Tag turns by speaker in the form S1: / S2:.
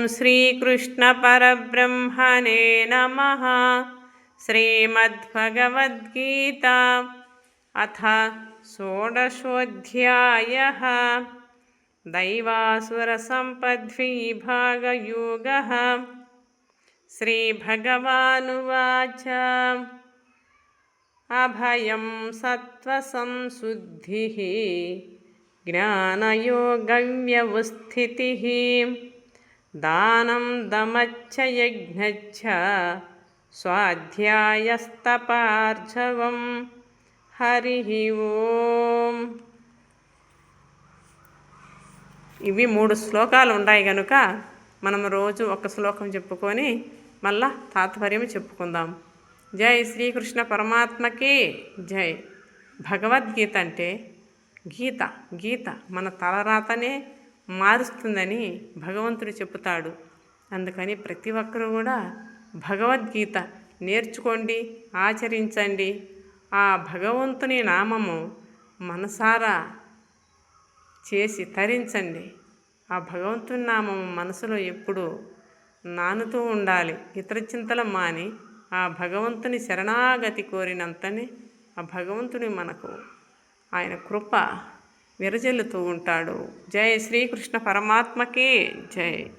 S1: श्रीकृष्णपरब्रह्मणे नमः। श्रीमद्भगवद्गीता अथ षोडशोऽध्यायः। दैवासुरसम्पद्विभागयोगः। श्रीभगवानुवाच अभयं सत्त्वसंशुद्धिः ज्ञानयोगव्यवस्थितिः दानं दमश्च यज्ञश्च स्वाध्यायस्तपार्जवम्। हरिः ఓం. ఇవి 3 శ్లోకాలు ఉన్నాయి కనుక మనం రోజు ఒక శ్లోకం చెప్పుకొని మళ్ళా తాత్పర్యం చెప్పుకుందాం. జై శ్రీకృష్ణ పరమాత్మకి జై. భగవద్గీత అంటే గీత మన తలరాతనే మారుస్తుందని భగవంతుడు చెబుతాడు. అందుకని ప్రతి ఒక్కరూ కూడా భగవద్గీత నేర్చుకోండి, ఆచరించండి. ఆ భగవంతుని నామము మనసారా చేసి తరించండి. ఆ భగవంతుని నామము మనసులో ఎప్పుడు నానుతూ ఉండాలి. ఇతర చింతలు మాని ఆ భగవంతుని శరణాగతి కోరినంతనే ఆ భగవంతుని మనకు ఆయన కృప విరజిల్లుతూ ఉంటాడు. జై శ్రీకృష్ణ పరమాత్మకి జై.